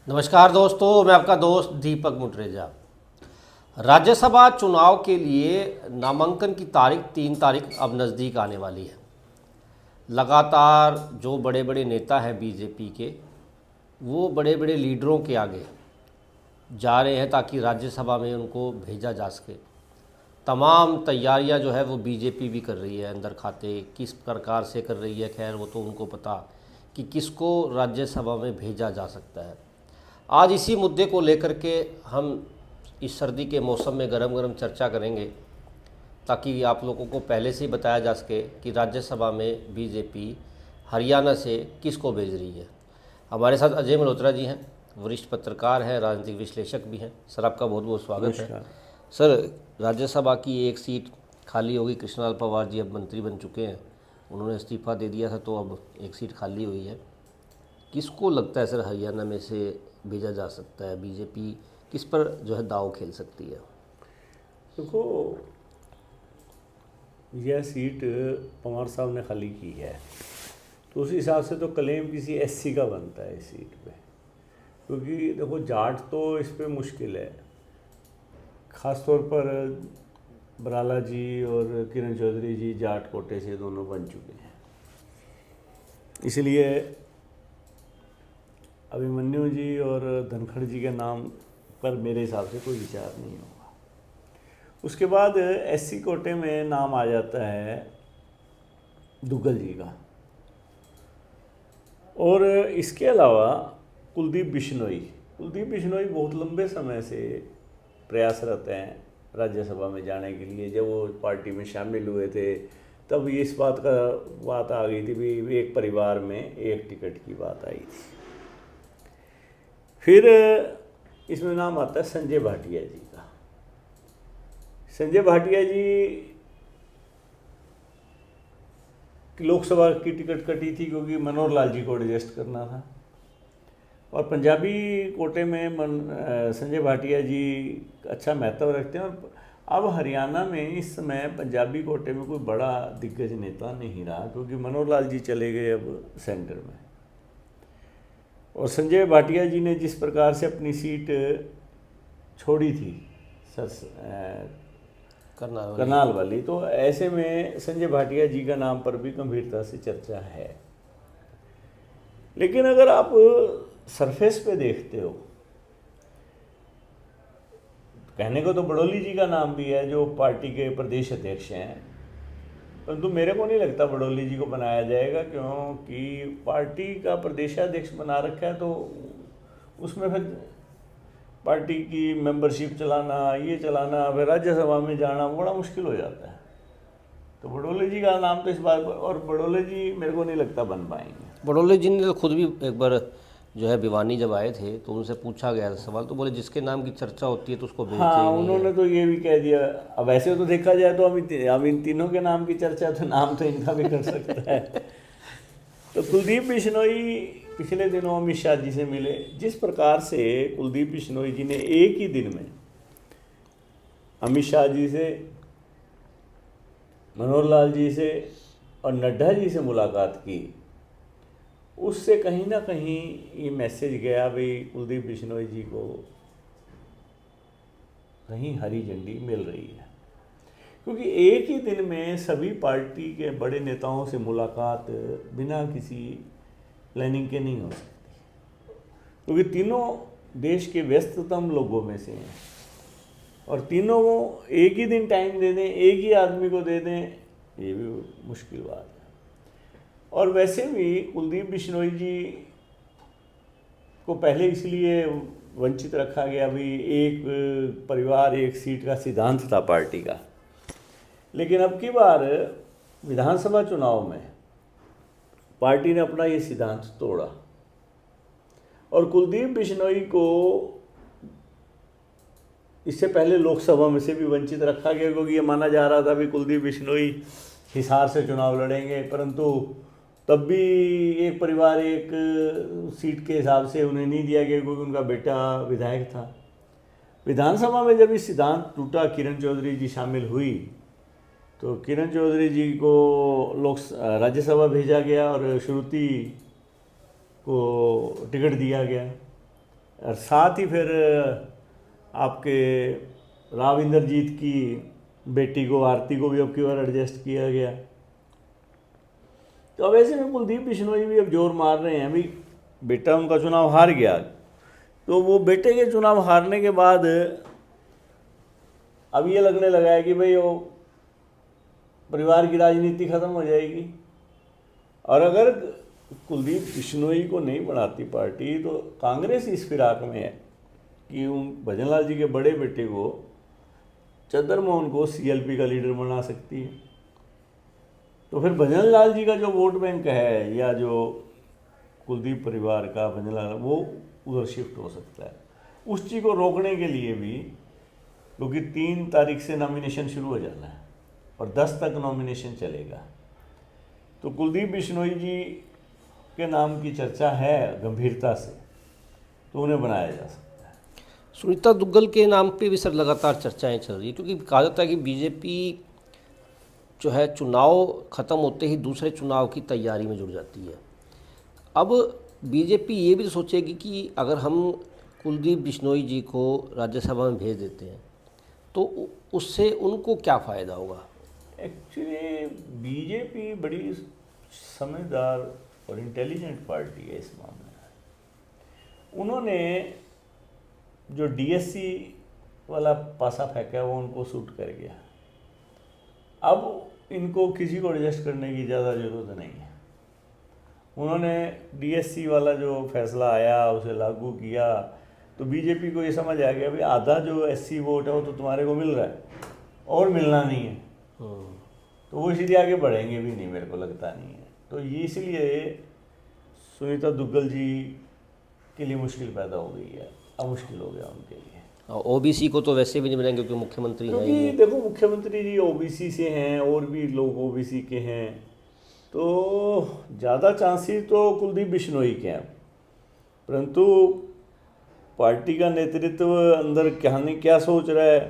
नमस्कार दोस्तों, मैं आपका दोस्त दीपक मुटरेजा। राज्यसभा चुनाव के लिए नामांकन की तारीख 3 तारीख अब नज़दीक आने वाली है। लगातार जो बड़े बड़े नेता हैं बीजेपी के, वो बड़े बड़े लीडरों के आगे जा रहे हैं ताकि राज्यसभा में उनको भेजा जा सके। तमाम तैयारियां जो है वो बीजेपी भी कर रही है, अंदर खाते किस प्रकार से कर रही है, खैर वो तो उनको पता कि किसको राज्यसभा में भेजा जा सकता है। आज इसी मुद्दे को लेकर के हम इस सर्दी के मौसम में गरम गरम चर्चा करेंगे ताकि आप लोगों को पहले से ही बताया जा सके कि राज्यसभा में बीजेपी हरियाणा से किसको भेज रही है। हमारे साथ अजय मल्होत्रा जी हैं, वरिष्ठ पत्रकार हैं, राजनीतिक विश्लेषक भी हैं। सर, आपका बहुत बहुत स्वागत है। सर, राज्यसभा की एक सीट खाली होगी। कृष्णलाल पवार जी अब मंत्री बन चुके हैं, उन्होंने इस्तीफा दे दिया था, तो अब एक सीट खाली हुई है। किसको लगता है सर हरियाणा में से भेजा जा सकता है? बीजेपी किस पर जो है दाव खेल सकती है? देखो, यह सीट पवार साहब ने खाली की है, तो उस हिसाब से तो क्लेम किसी एससी का बनता है इस सीट पे, क्योंकि देखो जाट तो इस पे मुश्किल है। ख़ास तौर पर बराला जी और किरण चौधरी जी जाट कोटे से दोनों बन चुके हैं, इसलिए अभिमन्यु जी और धनखड़ जी के नाम पर मेरे हिसाब से कोई विचार नहीं होगा। उसके बाद एससी कोटे में नाम आ जाता है दुग्गल जी का, और इसके अलावा कुलदीप बिश्नोई बहुत लंबे समय से प्रयासरत हैं राज्यसभा में जाने के लिए। जब वो पार्टी में शामिल हुए थे तब इस बात आ गई थी भी एक परिवार में एक टिकट की बात आई थी। फिर इसमें नाम आता है संजय भाटिया जी का। संजय भाटिया जी की लोकसभा की टिकट कटी थी क्योंकि मनोहर लाल जी को एडजस्ट करना था, और पंजाबी कोटे में संजय भाटिया जी अच्छा महत्व रखते हैं। और अब हरियाणा में इस समय पंजाबी कोटे में कोई बड़ा दिग्गज नेता नहीं रहा, क्योंकि मनोहर लाल जी चले गए अब सेंटर में। और संजय भाटिया जी ने जिस प्रकार से अपनी सीट छोड़ी थी करनाल वाली, तो ऐसे में संजय भाटिया जी का नाम पर भी गंभीरता से चर्चा है। लेकिन अगर आप सरफेस पे देखते हो, कहने को तो बड़ौली जी का नाम भी है जो पार्टी के प्रदेश अध्यक्ष हैं, परंतु मेरे को नहीं लगता बड़ौली जी को बनाया जाएगा, क्योंकि पार्टी का प्रदेशाध्यक्ष बना रखा है, तो उसमें फिर पार्टी की मेंबरशिप चलाना, ये चलाना, फिर राज्यसभा में जाना बड़ा मुश्किल हो जाता है। तो बड़ौले जी का नाम तो इस बार, और बड़ौले जी मेरे को नहीं लगता बन पाएंगे। बड़ौले जी ने तो खुद भी एक बार जो है भिवानी जब आए थे तो उनसे पूछा गया था सवाल, तो बोले जिसके नाम की चर्चा होती है तो उसको भेजते ही नहीं है। उन्होंने तो ये भी कह दिया। अब वैसे तो देखा जाए तो अब इन तीनों के नाम की चर्चा, तो नाम तो इनका भी कर सकता है। तो कुलदीप बिश्नोई पिछले दिनों अमित शाह जी से मिले। जिस प्रकार से कुलदीप बिश्नोई जी ने एक ही दिन में अमित शाह जी से, मनोहर लाल जी से और नड्डा जी से मुलाकात की, उससे कहीं ना कहीं ये मैसेज गया भाई कुलदीप बिश्नोई जी को कहीं हरी झंडी मिल रही है, क्योंकि एक ही दिन में सभी पार्टी के बड़े नेताओं से मुलाकात बिना किसी प्लानिंग के नहीं हो सकती, क्योंकि तीनों देश के व्यस्ततम लोगों में से हैं, और तीनों को एक ही दिन टाइम दे दें, एक ही आदमी को दे दें, ये भी मुश्किल बात है। और वैसे भी कुलदीप बिश्नोई जी को पहले इसलिए वंचित रखा गया भी एक परिवार एक सीट का सिद्धांत था पार्टी का, लेकिन अब की बार विधानसभा चुनाव में पार्टी ने अपना ये सिद्धांत तोड़ा, और कुलदीप बिश्नोई को इससे पहले लोकसभा में से भी वंचित रखा गया, क्योंकि ये माना जा रहा था भी कुलदीप बिश्नोई हिसार से चुनाव लड़ेंगे, परंतु तब भी एक परिवार एक सीट के हिसाब से उन्हें नहीं दिया गया, क्योंकि उनका बेटा विधायक था। विधानसभा में जब ये सिद्धांत टूटा, किरण चौधरी जी शामिल हुई, तो किरण चौधरी जी को राज्यसभा भेजा गया और श्रुति को टिकट दिया गया। और साथ ही फिर आपके राव इंद्रजीत की बेटी को आरती को भी अब की बार एडजस्ट किया गया। तो अब ऐसे में कुलदीप बिश्नोई भी अब जोर मार रहे हैं, अभी बेटा उनका चुनाव हार गया, तो वो बेटे के चुनाव हारने के बाद अब ये लगने लगा है कि भाई वो परिवार की राजनीति खत्म हो जाएगी। और अगर कुलदीप बिश्नोई को नहीं बढ़ाती पार्टी तो कांग्रेस इस फिराक में है कि उन भजनलाल जी के बड़े बेटे को, चंद्रमोहन को सीएलपी का लीडर बना सकती है। तो फिर भजनलाल जी का जो वोट बैंक है या जो कुलदीप परिवार का भजनलाल, वो उधर शिफ्ट हो सकता है। उस चीज़ को रोकने के लिए भी, क्योंकि 3 तारीख से नॉमिनेशन शुरू हो जाना है और 10 तक नॉमिनेशन चलेगा, तो कुलदीप बिश्नोई जी के नाम की चर्चा है गंभीरता से, तो उन्हें बनाया जा सकता है। सुनीता दुग्गल के नाम पे भी सर लगातार चर्चाएं चल रही है, क्योंकि कहा जाता है कि बीजेपी जो है चुनाव ख़त्म होते ही दूसरे चुनाव की तैयारी में जुट जाती है। अब बीजेपी ये भी तो सोचेगी कि अगर हम कुलदीप बिश्नोई जी को राज्यसभा में भेज देते हैं तो उससे उनको क्या फ़ायदा होगा। एक्चुअली बीजेपी बड़ी समझदार और इंटेलिजेंट पार्टी है इस मामले में। उन्होंने जो डीएससी वाला पासा फेंका है वो उनको सूट कर गया। अब इनको किसी को एडजस्ट करने की ज़्यादा ज़रूरत नहीं है। उन्होंने डीएससी वाला जो फैसला आया उसे लागू किया, तो बीजेपी को ये समझ आ गया भी आधा जो एससी वोट है वो तो तुम्हारे को मिल रहा है और मिलना नहीं है, तो वो इसीलिए आगे बढ़ेंगे भी नहीं, मेरे को लगता नहीं है। तो ये इसलिए सुनीता दुग्गल जी के लिए मुश्किल पैदा हो गई है, अब मुश्किल हो गया उनके लिए। ओबीसी को तो वैसे भी नहीं मिलेंगे क्योंकि मुख्यमंत्री हैं क्योंकि देखो मुख्यमंत्री जी ओबीसी से हैं और भी लोग ओबीसी के हैं, तो ज़्यादा चांसेस तो कुलदीप बिश्नोई के हैं। परंतु पार्टी का नेतृत्व अंदर क्या नहीं क्या सोच रहा है,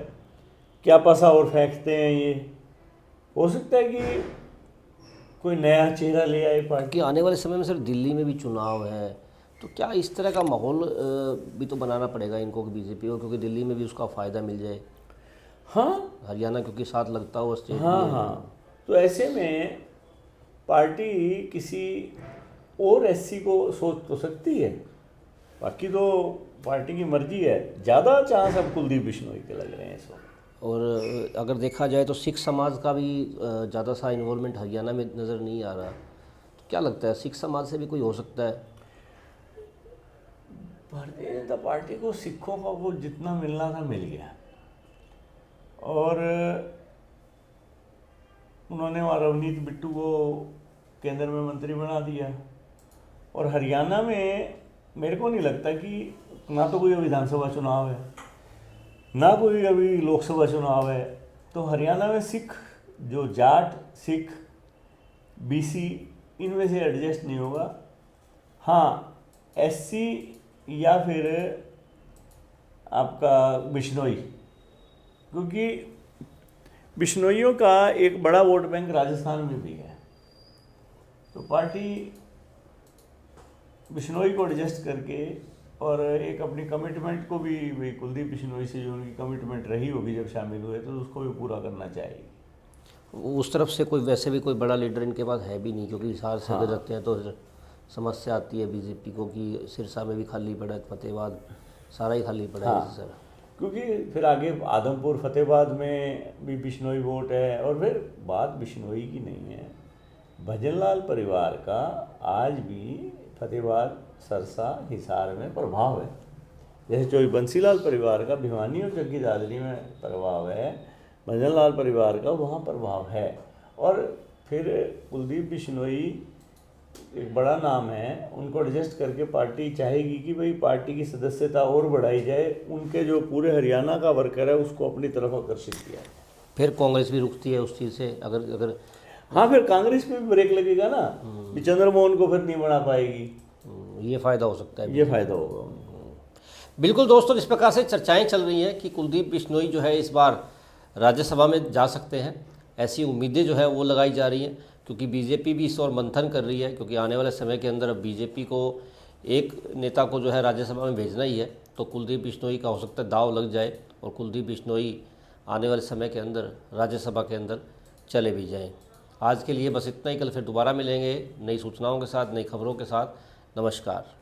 क्या पासा और फेंकते हैं, ये हो सकता है कि कोई नया चेहरा ले आए पार्टी। कि आने वाले समय में सर दिल्ली में भी चुनाव है, तो क्या इस तरह का माहौल भी तो बनाना पड़ेगा इनको बीजेपी को, क्योंकि दिल्ली में भी उसका फ़ायदा मिल जाए। हाँ, हरियाणा क्योंकि साथ लगता हुआ स्टेट हाँ हाँ, तो ऐसे में पार्टी किसी और एससी को सोच तो सकती है, बाकी तो पार्टी की मर्जी है। ज़्यादा चांस अब कुलदीप बिश्नोई के लग रहे हैं इस वक्त। और अगर देखा जाए तो सिख समाज का भी ज़्यादा सा इन्वॉल्वमेंट हरियाणा में नज़र नहीं आ रहा, तो क्या लगता है सिख समाज से भी कोई हो सकता है। भारतीय जनता पार्टी को सिखों का वो जितना मिलना था मिल गया, और उन्होंने वहाँ रवनीत बिट्टू को केंद्र में मंत्री बना दिया। और हरियाणा में मेरे को नहीं लगता कि ना तो कोई विधानसभा चुनाव है ना कोई अभी लोकसभा चुनाव है, तो हरियाणा में सिख जो जाट सिख बीसी इनमें से एडजस्ट नहीं होगा। हाँ, एससी या फिर आपका बिश्नोई, क्योंकि बिश्नोइयों का एक बड़ा वोट बैंक राजस्थान में भी है, तो पार्टी बिश्नोई को एडजस्ट करके और एक अपनी कमिटमेंट को भी भाई कुलदीप बिश्नोई से जो उनकी कमिटमेंट रही होगी जब शामिल हुए, तो उसको भी पूरा करना चाहिए। उस तरफ से कोई वैसे भी कोई बड़ा लीडर इनके पास है भी नहीं, क्योंकि हिसार से अगर रखते हैं तो समस्या आती है बीजेपी को कि सिरसा में भी खाली पड़ा है, फतेहाबाद सारा ही खाली पड़ा है सर। क्योंकि फिर आगे आदमपुर फतेहाबाद में भी बिश्नोई वोट है, और फिर बात बिश्नोई की नहीं है, भजनलाल परिवार का आज भी फतेहाबाद सरसा हिसार में प्रभाव है। जैसे चौधरी बंसीलाल परिवार का भिवानी और जग्गी दादरी में प्रभाव है, भजनलाल परिवार का वहाँ प्रभाव है। और फिर कुलदीप बिश्नोई एक बड़ा नाम है, उनको एडजस्ट करके पार्टी चाहेगी कि भाई पार्टी की सदस्यता और बढ़ाई जाए, उनके जो पूरे हरियाणा का वर्कर है उसको अपनी तरफ आकर्षित किया है। फिर कांग्रेस भी रुकती है उस चीज़ से, अगर हाँ, फिर कांग्रेस में भी ब्रेक लगेगा ना, कि चंद्रमोहन को फिर नहीं बना पाएगी, ये फ़ायदा हो सकता है, ये फ़ायदा होगा। बिल्कुल दोस्तों, इस प्रकार से चर्चाएं चल रही हैं कि कुलदीप बिश्नोई जो है इस बार राज्यसभा में जा सकते हैं, ऐसी उम्मीदें जो है वो लगाई जा रही हैं, क्योंकि बीजेपी भी इस और मंथन कर रही है, क्योंकि आने वाले समय के अंदर अब बीजेपी को एक नेता को जो है राज्यसभा में भेजना ही है, तो कुलदीप बिश्नोई का हो सकता है दाव लग जाए और कुलदीप बिश्नोई आने वाले समय के अंदर राज्यसभा के अंदर चले भी जाएं। आज के लिए बस इतना ही। कल फिर दोबारा मिलेंगे नई सूचनाओं के साथ, नई खबरों के साथ। नमस्कार।